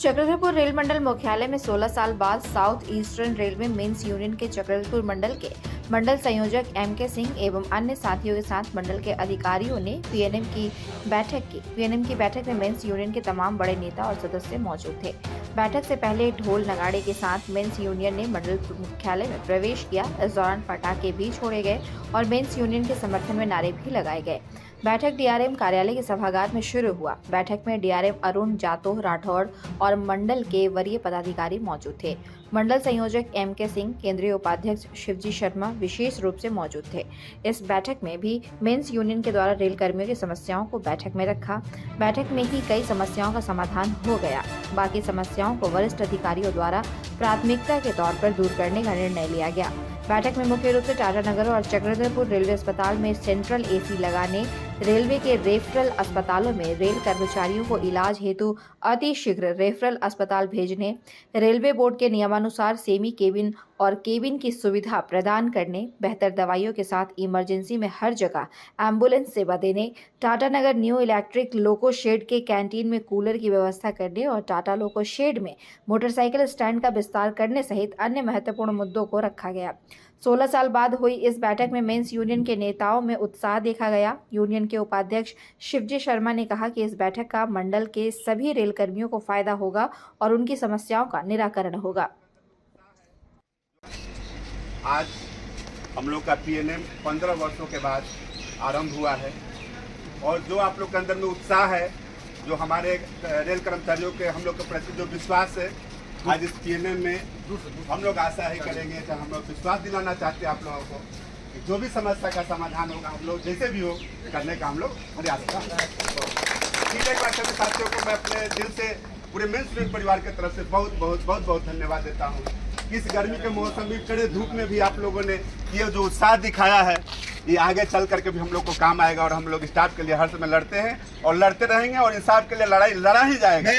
Chakradharpur rail मंडल मुख्यालय में 16 साल बाद south eastern railway men's union के चक्रधरपुर मंडल के मंडल संयोजक एम.के. सिंह एवं अन्य साथियों के साथ मंडल के अधिकारियों ने पीएनएम की बैठक में मेंस यूनियन के तमाम बड़े नेता और सदस्य मौजूद थे। बैठक से पहले ढोल नगाड़े के साथ मेंस यूनियन ने मंडल मुख्यालय में प्रवेश किया। इस दौरान पटाखे भी छोड़े गए और मेंस यूनियन के समर्थन में नारे भी लगाए गए। बैठक डीआरएम कार्यालय के सभागार में शुरू हुआ। बैठक में डीआरएम अरुण जातो राठौड़ और मंडल के वरीय पदाधिकारी मौजूद थे। मंडल संयोजक एम.के. सिंह, केंद्रीय उपाध्यक्ष शिवजी शर्मा विशेष रूप से मौजूद थे। इस बैठक में भी मेंस यूनियन के द्वारा रेल कर्मियों की समस्याओं को बैठक में रखा। बैठक में ही कई समस्याओं का समाधान हो गया। बाकी समस्याओं को वरिष्ठ अधिकारियों द्वारा प्राथमिकता के तौर पर दूर करने का निर्णय लिया गया। बैठक में मुख्य रूप से टाटानगर और चक्रधरपुर रेलवे अस्पताल में सेंट्रल एसी लगाने, रेलवे के रेफरल अस्पतालों में रेल कर्मचारियों को इलाज हेतु अतिशीघ्र रेफरल अस्पताल भेजने, रेलवे बोर्ड के नियमानुसार सेमी केबिन और केबिन की सुविधा प्रदान करने, बेहतर दवाइयों के साथ इमरजेंसी में हर जगह एम्बुलेंस सेवा देने, Tatanagar new electric loco shed के कैंटीन में कूलर की व्यवस्था करने और टाटा लोको शेड में मोटरसाइकिल स्टैंड का विस्तार करने सहित अन्य महत्वपूर्ण मुद्दों को रखा गया। 16 साल बाद हुई इस बैठक में मेंस यूनियन के नेताओं में उत्साह देखा गया। यूनियन के उपाध्यक्ष शिवजी शर्मा ने कहा कि इस बैठक का मंडल के सभी रेल कर्मियों को फायदा होगा और उनकी समस्याओं का निराकरण होगा। आज हम लोग का पीएनएम 15 वर्षों के बाद आरंभ हुआ है और जो आप लोग के अंदर में उत्साह है, जो हमारे रेल कर्मचारियों के हम लोग के प्रति जो विश्वास है, आज इस पीएनएम में हम लोग आशा ही करेंगे कि हम लोग विश्वास दिलाना चाहते हैं आप लोगों को कि जो भी समस्या का समाधान होगा हम लोग जैसे भी हो करने का हम लोग प्रयास करेंगे। एक बार सभी साथियों को मैं अपने दिल से पूरे मेंस यूनियन परिवार की तरफ से बहुत धन्यवाद देता हूँ। इस गर्मी के मौसम में कड़े धूप में भी आप लोगों ने ये जो उत्साह दिखाया है, ये आगे चल करके भी हम लोग को काम आएगा और हम लोग स्टाफ के लिए हर समय लड़ते हैं और लड़ते रहेंगे और इंसाफ के लिए लड़ा ही जाएगा।